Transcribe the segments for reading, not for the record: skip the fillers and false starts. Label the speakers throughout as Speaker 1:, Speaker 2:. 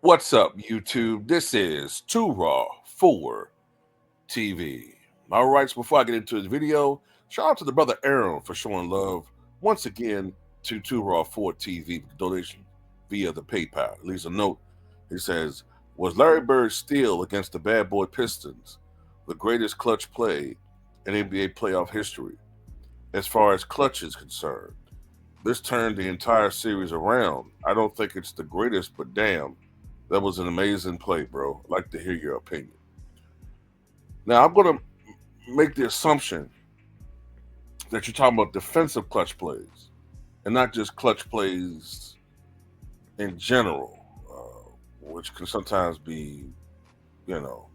Speaker 1: What's up, YouTube? This is Too Raw for TV. All right, so before I get into this video, shout out to the brother Aaron for showing love once again to Too Raw for TV donation via the PayPal. At least a note. He says, "Was Larry Bird still against the Bad Boy Pistons the greatest clutch play in NBA playoff history? As far as clutch is concerned, this turned the entire series around. I don't think it's the greatest, but damn, that was an amazing play, bro. I'd like to hear your opinion." Now, I'm going to make the assumption that you're talking about defensive clutch plays and not just clutch plays in general, which can sometimes be, you know,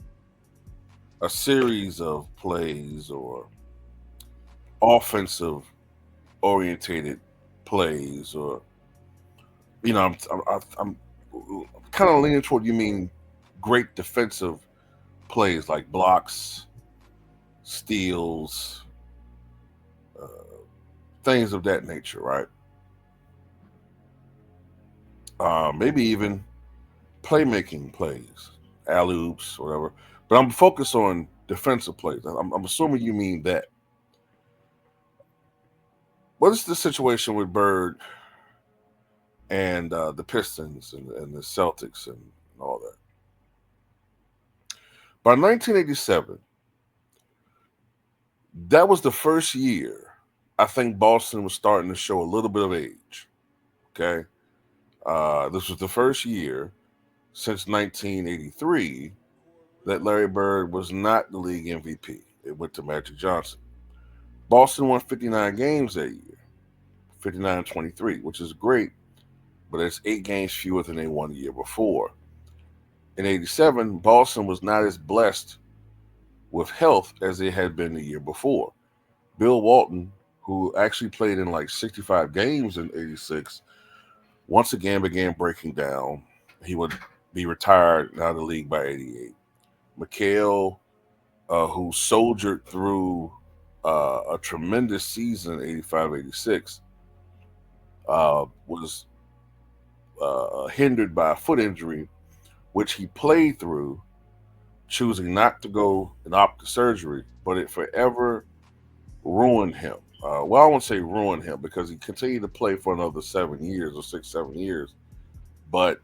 Speaker 1: a series of plays or offensive orientated plays, or I'm kind of leaning toward you mean great defensive plays like blocks, steals, uh, things of that nature, right? Maybe even playmaking plays, alley oops, whatever. But I'm focused on defensive plays. I'm assuming you mean that. What is the situation with Bird and the Pistons and the Celtics and all that? By 1987, that was the first year I think Boston was starting to show a little bit of age. Okay. This was the first year since 1983 that Larry Bird was not the league MVP. It went to Magic Johnson. Boston won 59 games that year, 59-23, which is great, but it's 8 games fewer than they won the year before. In 87, Boston was not as blessed with health as they had been the year before. Bill Walton, who actually played in like 65 games in 86, once again began breaking down. He would be retired out of the league by 88. McHale, who soldiered through a tremendous season in 85-86, was hindered by a foot injury, which he played through, choosing not to go and opt to surgery, but it forever ruined him. Well, I won't say ruined him because he continued to play for another 7 years or 6, 7 years, but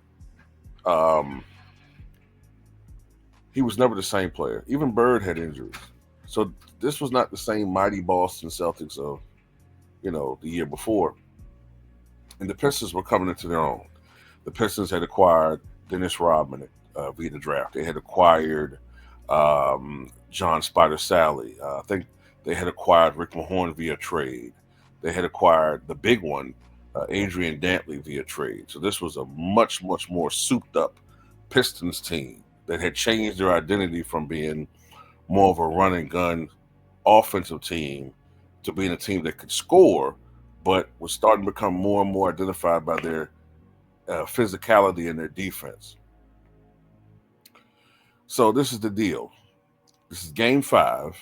Speaker 1: um, he was never the same player. Even Bird had injuries. So this was not the same mighty Boston Celtics of, the year before. And the Pistons were coming into their own. The Pistons had acquired Dennis Rodman via the draft. They had acquired John Spider Sally. I think they had acquired Rick Mahorn via trade. They had acquired the big one, Adrian Dantley, via trade. So this was a much, much more souped up Pistons team that had changed their identity from being more of a run and gun offensive team to being a team that could score, but was starting to become more and more identified by their physicality and their defense. So this is the deal. This is Game 5,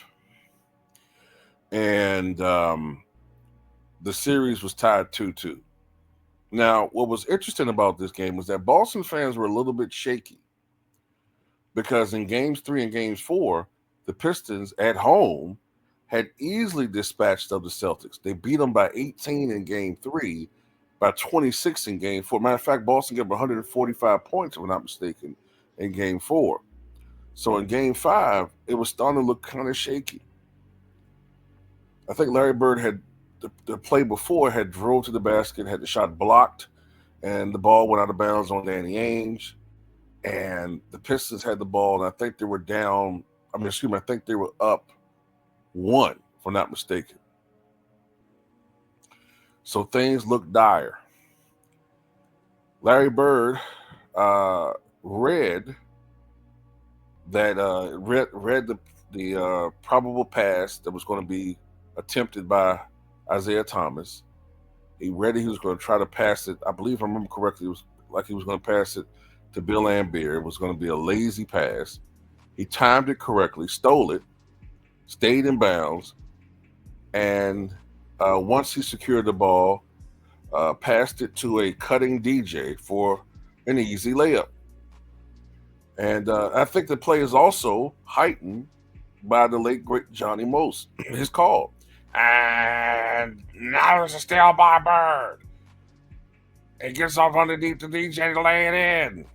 Speaker 1: and the series was tied 2-2. Now, what was interesting about this game was that Boston fans were a little bit shaky because in Games 3 and Games 4, the Pistons at home had easily dispatched of the Celtics. They beat them by 18 in Game 3, by 26 in Game 4. Matter of fact, Boston gave 145 points, if I'm not mistaken, in Game 4. So in Game 5, it was starting to look kind of shaky. I think Larry Bird had the play before had drove to the basket, had the shot blocked, and the ball went out of bounds on Danny Ainge. And the Pistons had the ball, and I think they were down. I think they were up 1, if I'm not mistaken. So things looked dire. Larry Bird read the probable pass that was going to be attempted by Isaiah Thomas. He read it. He was going to try to pass it. I believe, if I remember correctly, it was like he was going to pass it to Bill Laimbeer. It was going to be a lazy pass. He timed it correctly, stole it, stayed in bounds, and once he secured the ball, passed it to a cutting DJ for an easy layup. And I think the play is also heightened by the late great Johnny Most. His call. And now there's a steal by Bird. It gets off underneath the DJ to lay it in.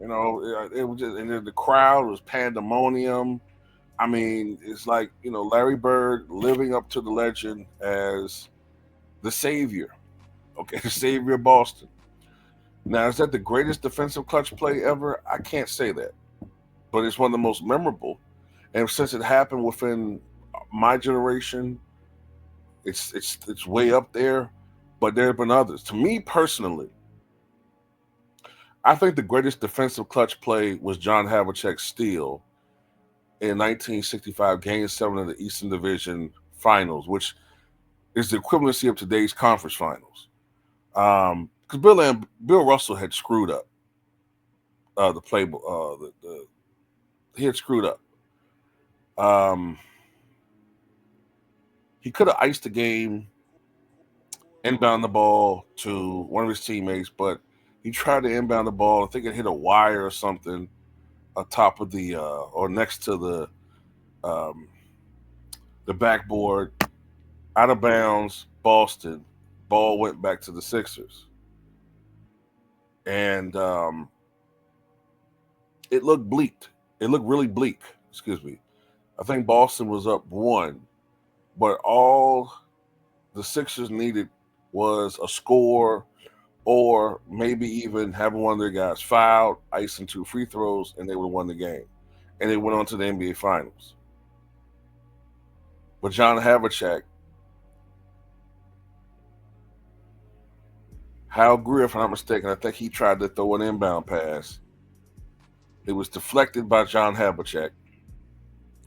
Speaker 1: It was just, and then the crowd was pandemonium. I mean, it's like, Larry Bird living up to the legend as the savior. Okay, the savior of Boston. Now, is that the greatest defensive clutch play ever? I can't say that, but it's one of the most memorable. And since it happened within my generation, it's way up there. But there have been others. To me personally, I think the greatest defensive clutch play was John Havlicek's steal in 1965 Game 7 of the Eastern Division Finals, which is the equivalency of today's conference finals. Because Bill Russell had screwed up the play. He had screwed up. He could have iced the game, inbound the ball to one of his teammates, but he tried to inbound the ball. I think it hit a wire or something atop of the or next to the backboard, out of bounds. Boston ball went back to the Sixers, and it looked bleak. It looked really bleak. Excuse me. I think Boston was up 1, but all the Sixers needed was a score, or maybe even having one of their guys fouled, icing 2 free throws, and they would have won the game. And they went on to the NBA Finals. But John Havlicek, Hal Greer, if I'm not mistaken, I think he tried to throw an inbound pass. It was deflected by John Havlicek,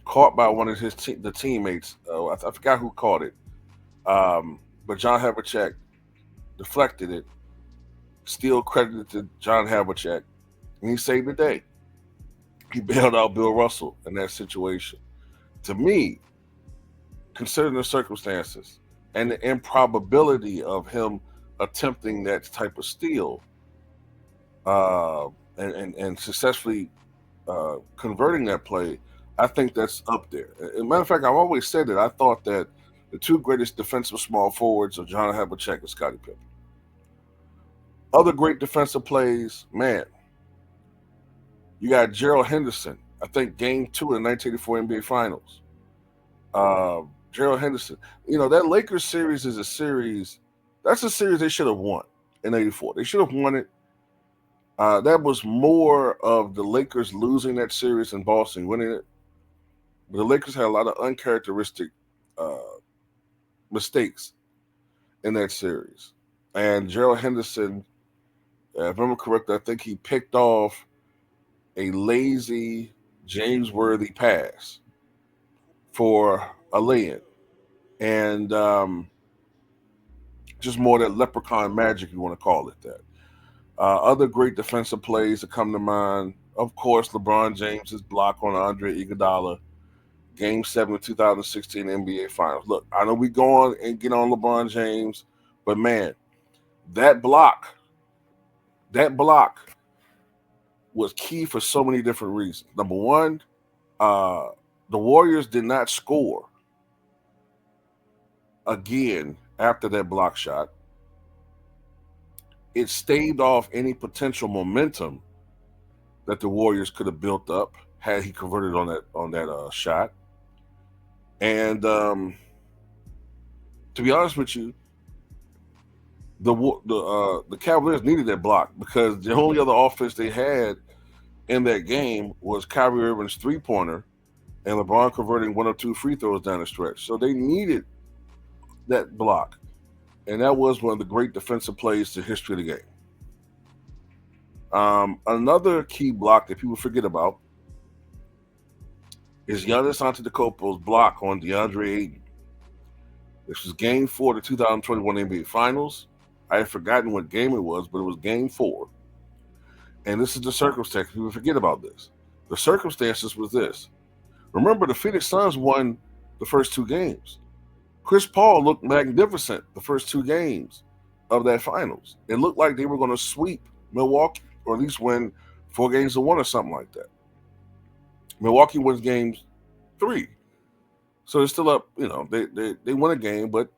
Speaker 1: caught by one of the teammates. I forgot who caught it. But John Havlicek deflected it, still credited to John Havlicek, and he saved the day. He bailed out Bill Russell in that situation. To me, considering the circumstances and the improbability of him attempting that type of steal and successfully converting that play, I think that's up there. As a matter of fact, I've always said that I thought that the 2 greatest defensive small forwards are John Havlicek and Scottie Pippen. Other great defensive plays, man. You got Gerald Henderson. I think Game 2 of the 1984 NBA Finals. Gerald Henderson. That Lakers series is a series. That's a series they should have won in '84. They should have won it. That was more of the Lakers losing that series and Boston winning it. But the Lakers had a lot of uncharacteristic mistakes in that series. And Gerald Henderson, if I remember correctly, I think he picked off a lazy James Worthy pass for a lay-in. And just more that leprechaun magic, you want to call it that. Other great defensive plays that come to mind, of course, LeBron James's block on Andre Iguodala, Game 7 of 2016 NBA Finals. Look, I know we go on and get on LeBron James, but man, that block was key for so many different reasons. Number one, the Warriors did not score again after that block shot. It staved off any potential momentum that the Warriors could have built up had he converted on that shot. And to be honest with you, the Cavaliers needed that block because the only other offense they had in that game was Kyrie Irving's 3-pointer and LeBron converting 1 or 2 free throws down the stretch. So they needed that block. And that was one of the great defensive plays to history of the game. Another key block that people forget about is Giannis Antetokounmpo's block on DeAndre Ayton. This was Game 4 of the 2021 NBA Finals. I had forgotten what game it was, but it was Game 4. And this is the circumstance. People forget about this. The circumstances was this. Remember, the Phoenix Suns won the first 2 games. Chris Paul looked magnificent the first 2 games of that finals. It looked like they were going to sweep Milwaukee, or at least win 4 games to 1 or something like that. Milwaukee wins game 3. So they're still up, they win a game, but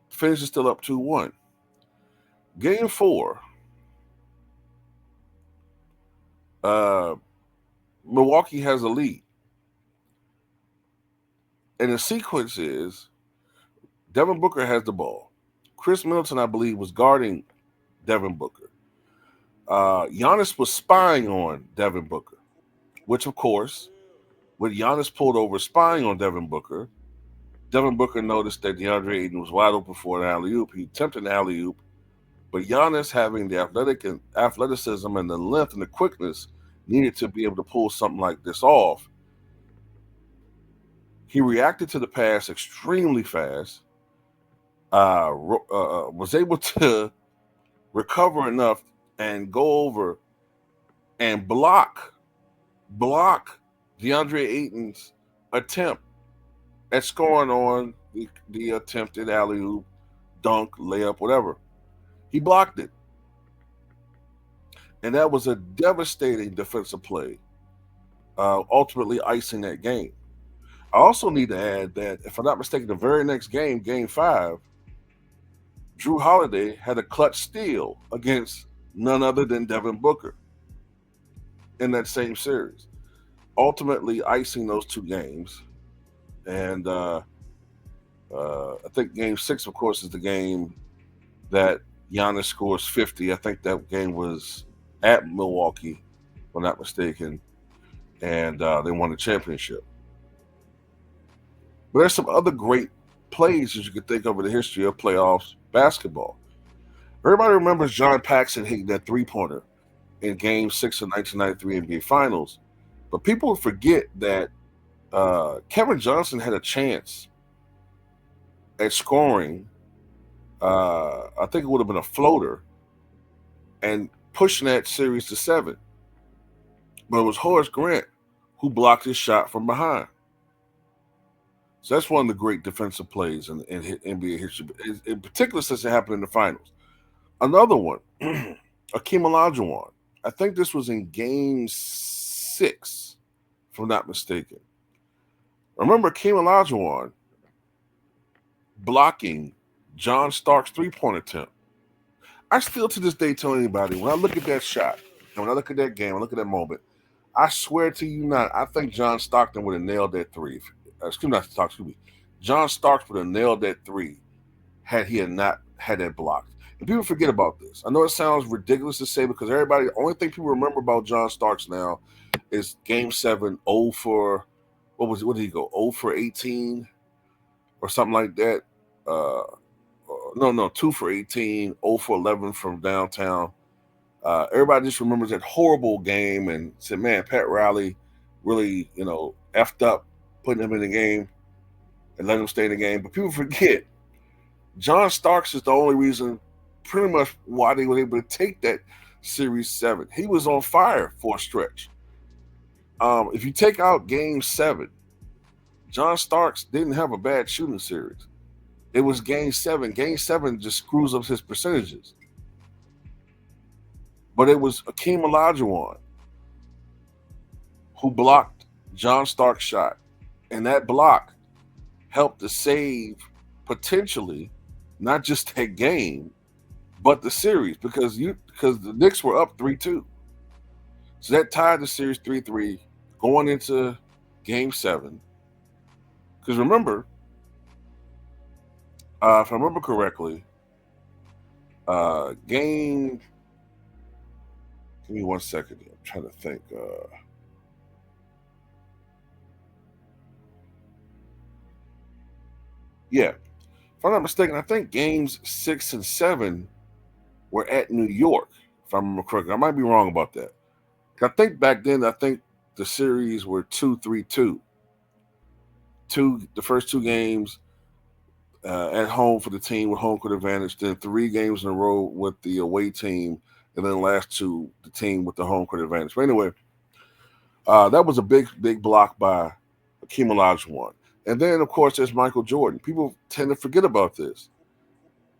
Speaker 1: Phoenix is still up 2-1. Game 4, Milwaukee has a lead. And the sequence is Devin Booker has the ball. Chris Middleton, I believe, was guarding Devin Booker. Giannis was spying on Devin Booker, which, of course, when Giannis pulled over spying on Devin Booker noticed that DeAndre Ayton was wide open for an alley-oop. He attempted an alley-oop, but Giannis, having the athleticism and the length and the quickness needed to be able to pull something like this off, he reacted to the pass extremely fast, was able to recover enough and go over and block DeAndre Ayton's attempt at scoring on the attempted alley-oop, dunk, layup, whatever. He blocked it. And that was a devastating defensive play, ultimately icing that game. I also need to add that, if I'm not mistaken, the very next game, Game 5, Jrue Holiday had a clutch steal against none other than Devin Booker in that same series, ultimately icing those 2 games. And I think Game 6, of course, is the game that Giannis scores 50. I think that game was at Milwaukee, if I'm not mistaken, and they won the championship. But there's some other great plays that you could think of in the history of playoffs basketball. Everybody remembers John Paxson hitting that three-pointer in Game 6 of 1993 NBA Finals, but people forget that Kevin Johnson had a chance at scoring. I think it would have been a floater and pushing that series to 7. But it was Horace Grant who blocked his shot from behind. So that's one of the great defensive plays in NBA history, in particular since it happened in the finals. Another one, Akeem Olajuwon. I think this was in Game 6, if I'm not mistaken. Remember Akeem Olajuwon blocking John Starks' three-point attempt. I still to this day tell anybody, when I look at that shot, and when I look at that game, I look at that moment, I swear to you not, I think John Stockton would have nailed that 3. John Starks would have nailed that 3 had he had not had that blocked. And people forget about this. I know it sounds ridiculous to say because the only thing people remember about John Starks now is Game 7, 0 for, what did he go, 0 for 18 or something like that? No, 2 for 18, 0 for 11 from downtown. Everybody just remembers that horrible game and said, man, Pat Riley really, effed up putting him in the game and letting him stay in the game. But people forget, John Starks is the only reason pretty much why they were able to take that Series 7. He was on fire for a stretch. If you take out Game 7, John Starks didn't have a bad shooting series. It was Game 7. Game 7 just screws up his percentages. But it was Akeem Olajuwon who blocked John Starks' shot. And that block helped to save, potentially, not just that game, but the series. Because the Knicks were up 3-2. So that tied the series 3-3 going into Game 7. Because remember, if I remember correctly, give me 1 second. I'm trying to think. Yeah, if I'm not mistaken, I think Games 6 and 7 were at New York, if I remember correctly. I might be wrong about that. I think back then, the series were 2-3-2. The first 2 games at home for the team with home court advantage, then 3 games in a row with the away team, and then the last 2, the team with the home court advantage. But anyway, that was a big block by Akeem Olajuwon. And then, of course, there's Michael Jordan. People tend to forget about this.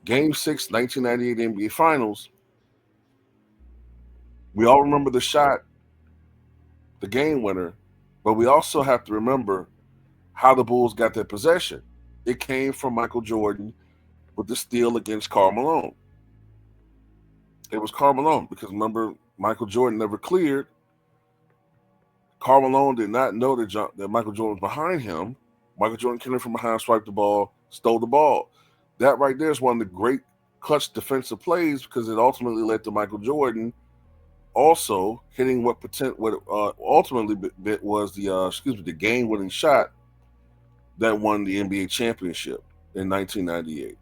Speaker 1: Game 6, 1998 NBA Finals. We all remember the shot, the game winner, But we also have to remember how the Bulls got their possession. It came from Michael Jordan with the steal against Karl Malone. It was Karl Malone because remember, Michael Jordan never cleared. Karl Malone did not know that Michael Jordan was behind him. Michael Jordan came in from behind, swiped the ball, stole the ball. That right there is one of the great clutch defensive plays because it ultimately led to Michael Jordan also hitting what ultimately was the game-winning shot that won the NBA championship in 1998.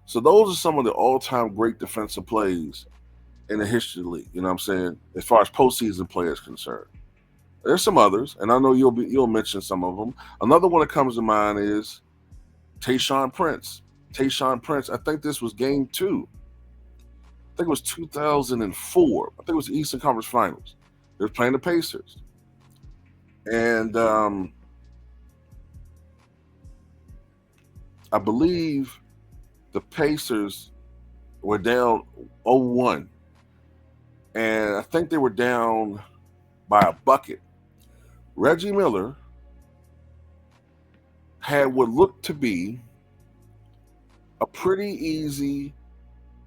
Speaker 1: So those are some of the all-time great defensive plays in the history of the league. You know what I'm saying? As far as postseason play is concerned, there's some others, and I know you'll mention some of them. Another one that comes to mind is Tayshaun Prince. Tayshaun Prince. I think this was Game 2. I think it was 2004. I think it was the Eastern Conference Finals. They were playing the Pacers, and I believe the Pacers were down 0-1, and I think they were down by a bucket. Reggie Miller had what looked to be a pretty easy,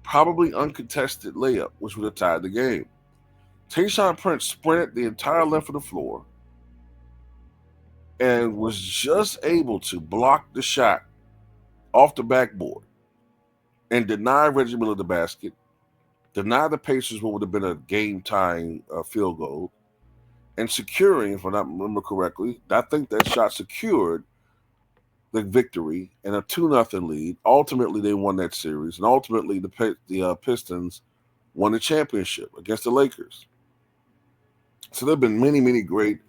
Speaker 1: probably uncontested layup, which would have tied the game. Tayshaun Prince sprinted the entire length of the floor and was just able to block the shot off the backboard and deny Reggie Miller the basket, deny the Pacers what would have been a game-tying field goal, and securing, if I not remember correctly, I think that shot secured the victory and a 2-0 lead. Ultimately, they won that series, and ultimately the Pistons won the championship against the Lakers. So there have been many, many great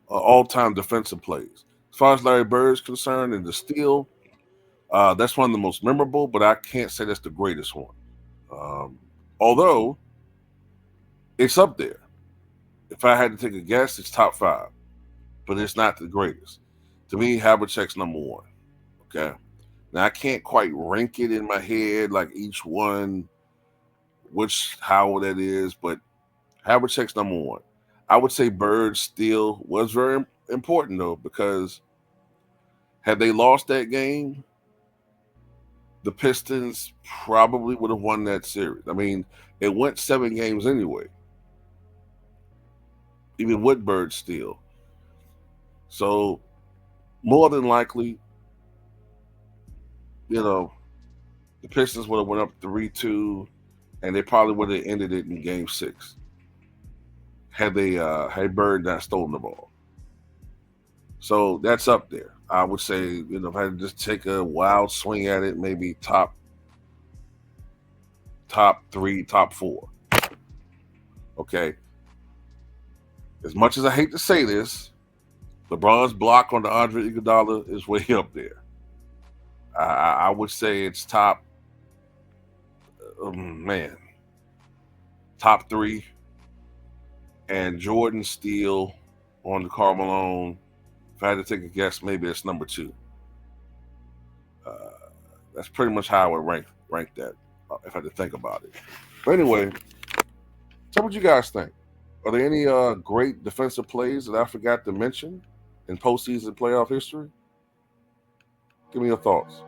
Speaker 1: all-time defensive plays. As far as Larry Bird is concerned and the steal, that's one of the most memorable, but I can't say that's the greatest one. Although it's up there. If I had to take a guess, it's top 5, but it's not the greatest. To me, Havlicek's number 1. Okay. Now I can't quite rank it in my head like each one, how that is, but Havlicek's number 1. I would say Bird's steal was very important though, because had they lost that game, the Pistons probably would have won that series. I mean, it went 7 games anyway, even with Bird's steal. So more than likely, the Pistons would have went up 3-2, and they probably would have ended it in Game 6 had Bird not stolen the ball. So that's up there. I would say, if I had to just take a wild swing at it, maybe top 3, top 4. Okay. As much as I hate to say this, LeBron's block on the Andre Iguodala is way up there. I would say it's top 3. And Jordan steal on the Karl Malone, if I had to take a guess, maybe it's number 2. That's pretty much how I would rank that if I had to think about it. But anyway, tell me what you guys think. Are there any great defensive plays that I forgot to mention in postseason playoff history? Give me your thoughts.